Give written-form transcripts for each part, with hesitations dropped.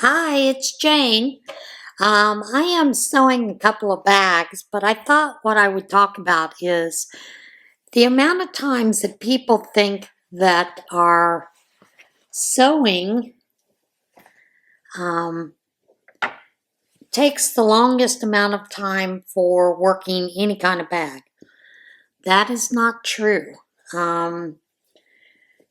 Hi, it's Jane. I am sewing a couple of bags, but I thought what I would talk about is the amount of times that people think that our sewing takes the longest amount of time for working any kind of bag. That is not true.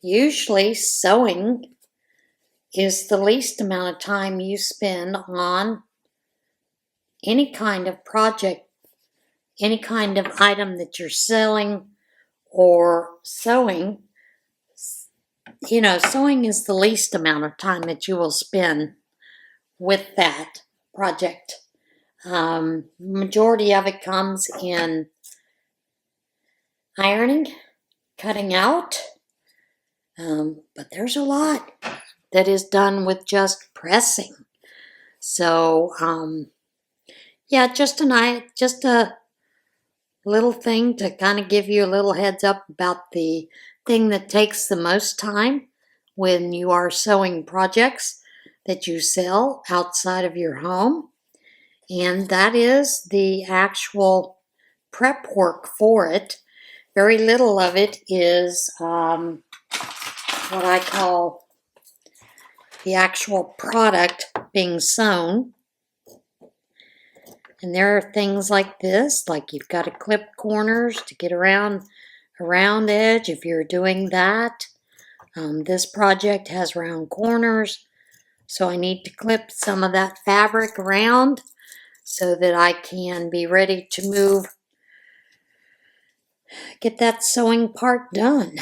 Usually sewing is the least amount of time you spend on any kind of project, any kind of item that you're selling or sewing. Sewing is the least amount of time that you will spend with that project. Majority of it comes in ironing, cutting out, but there's a lot that is done with just pressing. So, yeah, just a little thing to kind of give you a little heads up about the thing that takes the most time when you are sewing projects that you sell outside of your home, and that is the actual prep work for it. Very little of it is what I call the actual product being sewn. And there are things like this, like you've got to clip corners to get around a round edge if you're doing that. This project has round corners, so I need to clip some of that fabric around so that I can be ready to get that sewing part done.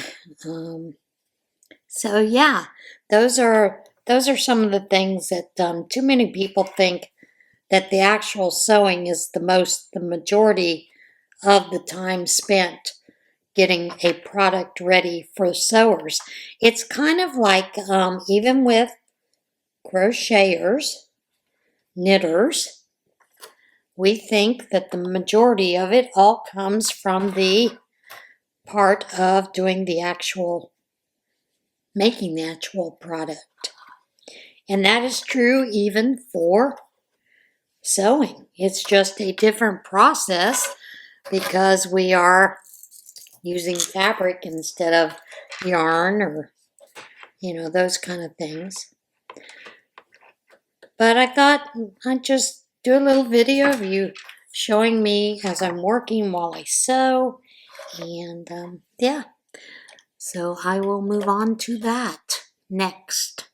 So yeah, those are some of the things that too many people think that the actual sewing is the majority of the time spent getting a product ready for sewers. It's kind of like even with crocheters, knitters, we think that the majority of it all comes from the part of doing making the actual product. And that is true even for sewing. It's just a different process because we are using fabric instead of yarn or, those kind of things. But I thought I'd just do a little video of you showing me as I'm working while I sew. And yeah, so I will move on to that next.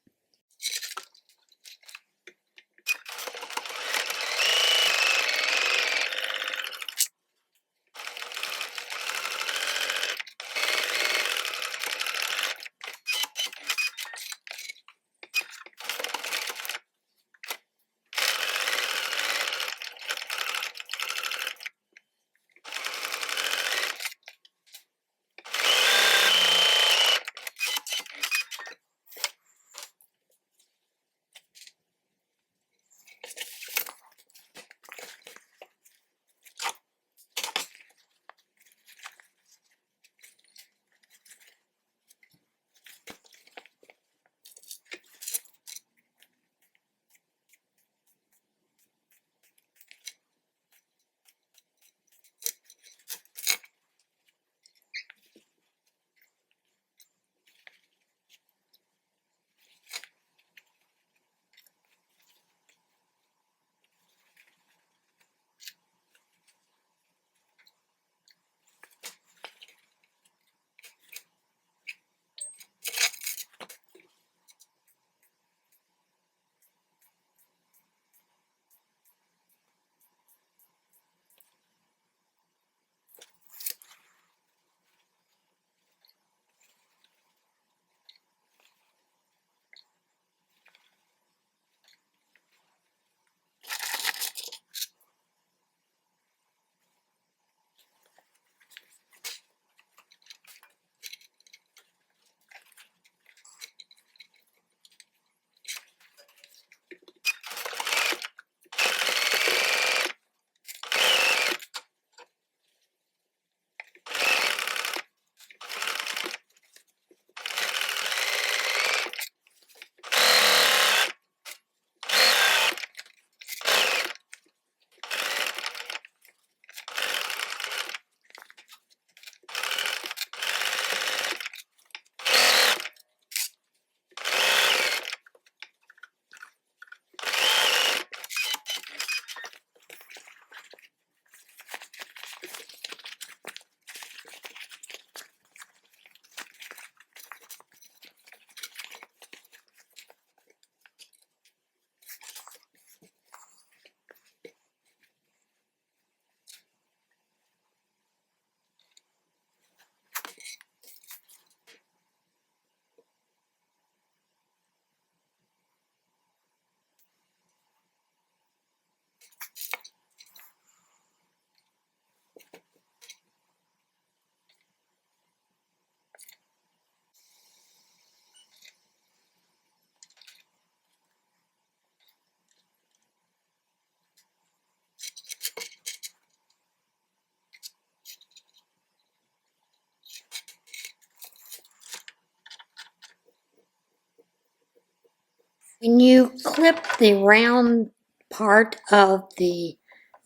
When you clip the round part of the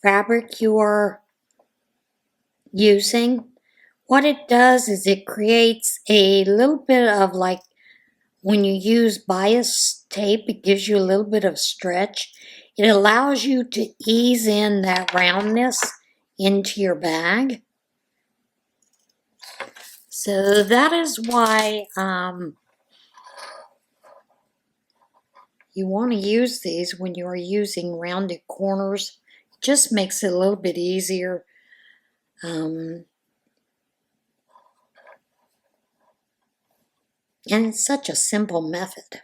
fabric you are using, what it does is it creates a little bit of, like, when you use bias tape, it gives you a little bit of stretch. It allows you to ease in that roundness into your bag. So that is why you want to use these when you are using rounded corners. It just makes it a little bit easier. And it's such a simple method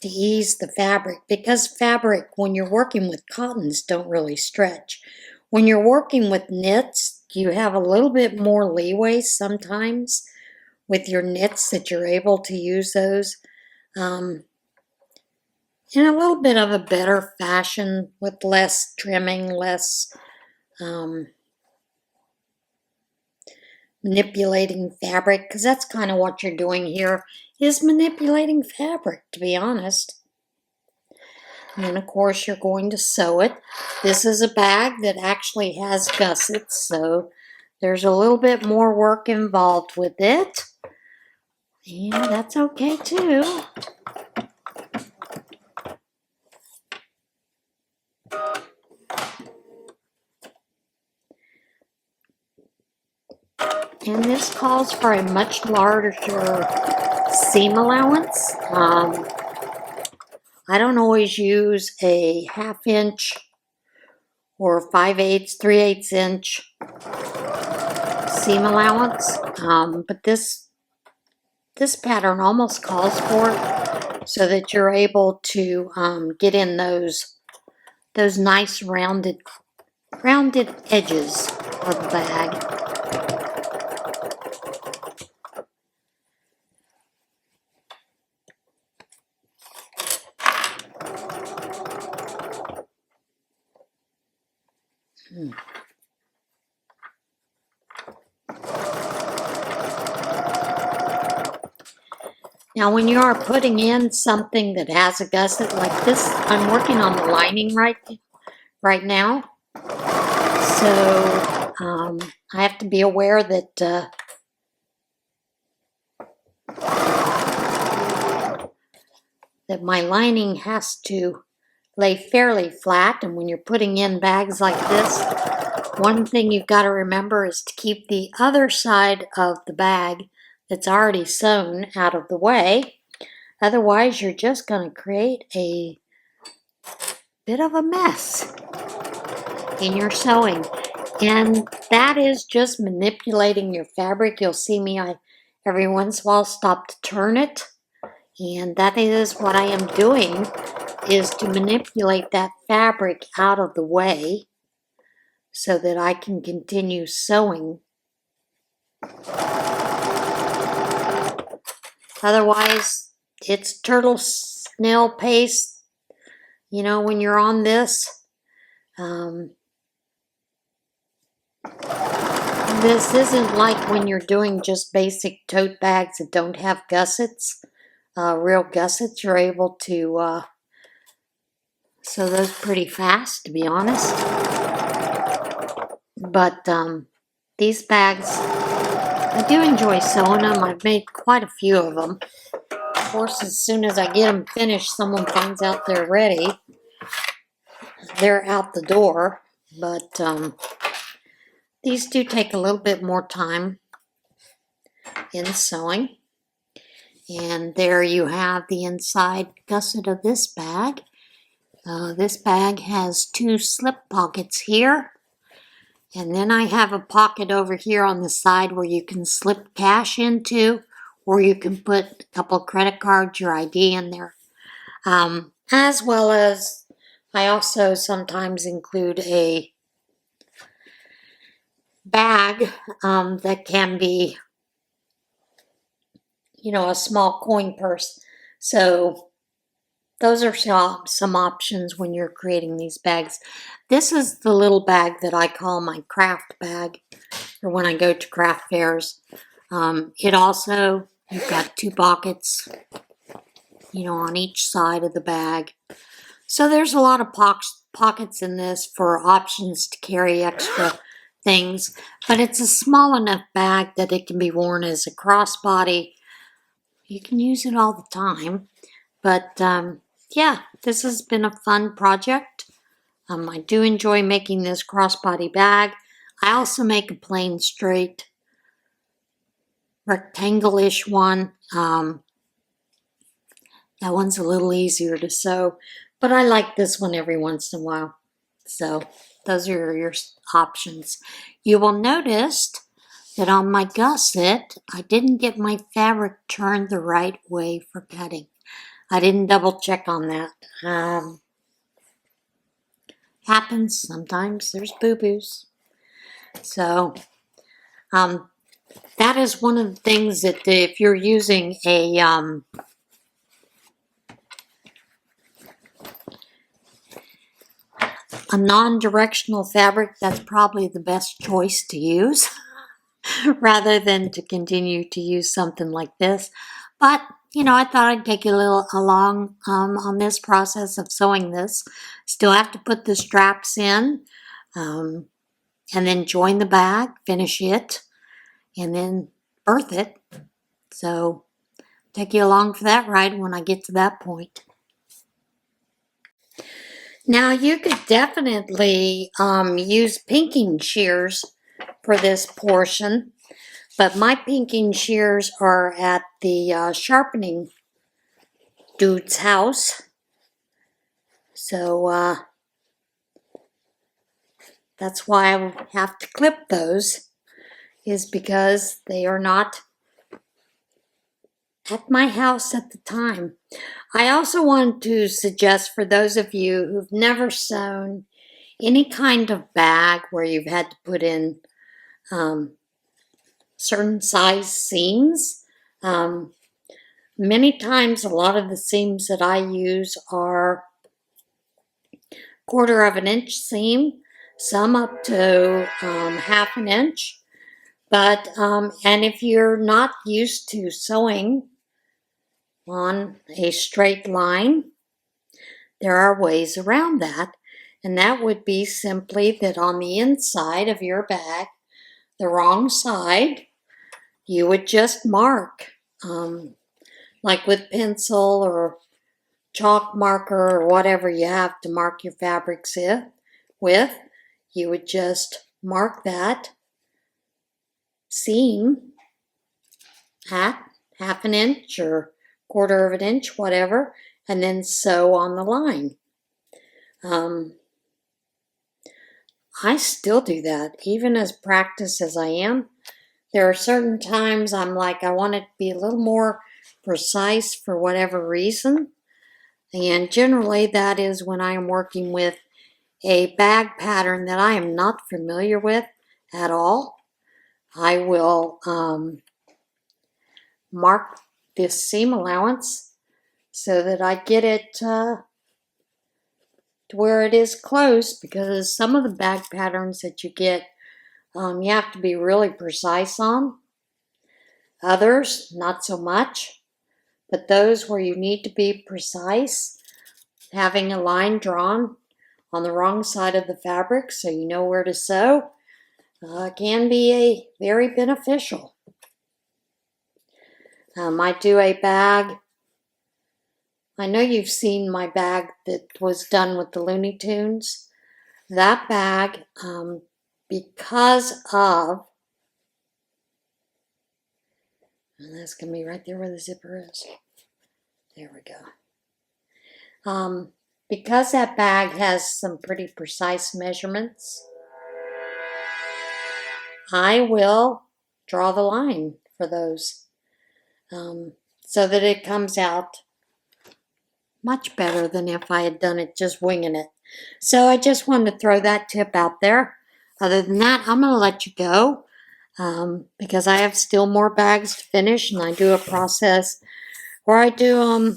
to ease the fabric, because fabric, when you're working with cottons, don't really stretch. When you're working with knits, you have a little bit more leeway sometimes with your knits, that you're able to use those in a little bit of a better fashion, with less trimming, less manipulating fabric, because that's kind of what you're doing here, is manipulating fabric, to be honest. And then, of course, you're going to sew it. This is a bag that actually has gussets, so there's a little bit more work involved with it. And that's okay, too. And this calls for a much larger seam allowance. I don't always use a 1/2 inch or 5/8, 3/8 inch seam allowance, but this pattern almost calls for it, so that you're able to get in those nice rounded edges of the bag. Now, when you are putting in something that has a gusset like this, I'm working on the lining right now, so I have to be aware that my lining has to lay fairly flat. And when you're putting in bags like this, one thing you've got to remember is to keep the other side of the bag that's already sewn out of the way. Otherwise, you're just going to create a bit of a mess in your sewing. And that is just manipulating your fabric. You'll see me, every once in a while, stop to turn it. And that is what I am doing, is to manipulate that fabric out of the way so that I can continue sewing. Otherwise, it's turtle snail pace, when you're on this. This isn't like when you're doing just basic tote bags that don't have gussets. Real gussets, you're able to sew those pretty fast, to be honest. But these bags, I do enjoy sewing them. I've made quite a few of them. Of course, as soon as I get them finished, someone finds out they're ready. They're out the door. But these do take a little bit more time in sewing. And there you have the inside gusset of this bag. This bag has 2 slip pockets here. And then I have a pocket over here on the side where you can slip cash into, or you can put a couple credit cards, your ID in there. As well as, I also sometimes include a bag that can be, a small coin purse. So those are some options when you're creating these bags. This is the little bag that I call my craft bag, or when I go to craft fairs. It also, you've got 2 pockets on each side of the bag. So there's a lot of pockets in this for options to carry extra things, but it's a small enough bag that it can be worn as a crossbody. You can use it all the time, but yeah, this has been a fun project. I do enjoy making this crossbody bag. I also make a plain straight rectangle-ish one. That one's a little easier to sew, but I like this one every once in a while. So those are your options. You will notice that on my gusset, I didn't get my fabric turned the right way for cutting. I didn't double check on that. Happens sometimes. There's boo-boos. So that is one of the things that if you're using a non-directional fabric, that's probably the best choice to use rather than to continue to use something like this. But, I thought I'd take you a little along on this process of sewing this. Still have to put the straps in and then join the bag, finish it, and then birth it. So take you along for that ride when I get to that point. Now you could definitely use pinking shears for this portion, but my pinking shears are at the sharpening dude's house. So that's why I have to clip those, is because they are not at my house at the time. I also want to suggest for those of you who've never sewn any kind of bag where you've had to put in certain size seams. Many times, a lot of the seams that I use are 1/4 of an inch seam, some up to 1/2 an inch. But, and if you're not used to sewing on a straight line, there are ways around that. And that would be simply that on the inside of your bag, the wrong side, you would just mark, like with pencil or chalk marker or whatever you have to mark your fabrics with. You would just mark that seam at 1/2 an inch or 1/4 of an inch, whatever, and then sew on the line. I still do that, even as practiced as I am. There are certain times I'm like, I want it to be a little more precise for whatever reason. And generally that is when I am working with a bag pattern that I am not familiar with at all. I will mark this seam allowance so that I get it to where it is close, because some of the bag patterns that you get, you have to be really precise on. Others, not so much. But those where you need to be precise, having a line drawn on the wrong side of the fabric so you know where to sew, can be very beneficial. I do a bag. I know you've seen my bag that was done with the Looney Tunes. That bag, because of, and that's going to be right there where the zipper is. There we go. Because that bag has some pretty precise measurements, I will draw the line for those so that it comes out much better than if I had done it just winging it. So I just wanted to throw that tip out there. Other than that, I'm going to let you go because I have still more bags to finish, and I do a process where I do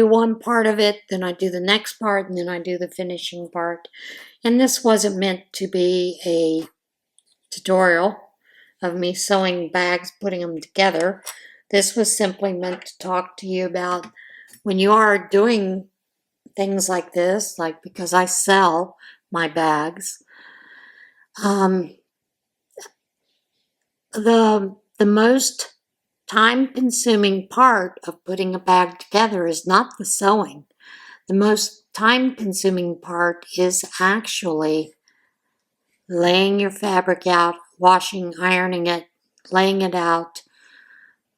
one part of it, then I do the next part, and then I do the finishing part. And this wasn't meant to be a tutorial of me sewing bags, putting them together. This was simply meant to talk to you about when you are doing things like this, like because I sell my bags, the most time-consuming part of putting a bag together is not the sewing. The most time-consuming part is actually laying your fabric out, washing, ironing it, laying it out,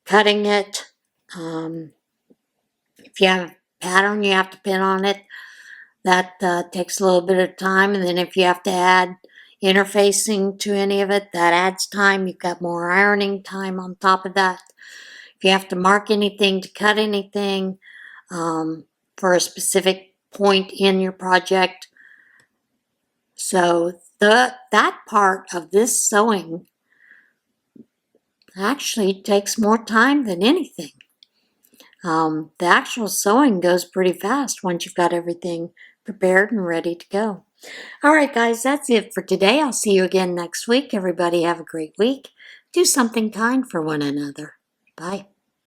cutting it. If you have a pattern you have to pin on it, that takes a little bit of time. And then if you have to add interfacing to any of it, that adds time. You've got more ironing time on top of that. If you have to mark anything, to cut anything for a specific point in your project. So that part of this sewing actually takes more time than anything. The actual sewing goes pretty fast once you've got everything prepared and ready to go. All right, guys, that's it for today. I'll see you again next week. Everybody have a great week. Do something kind for one another. Bye.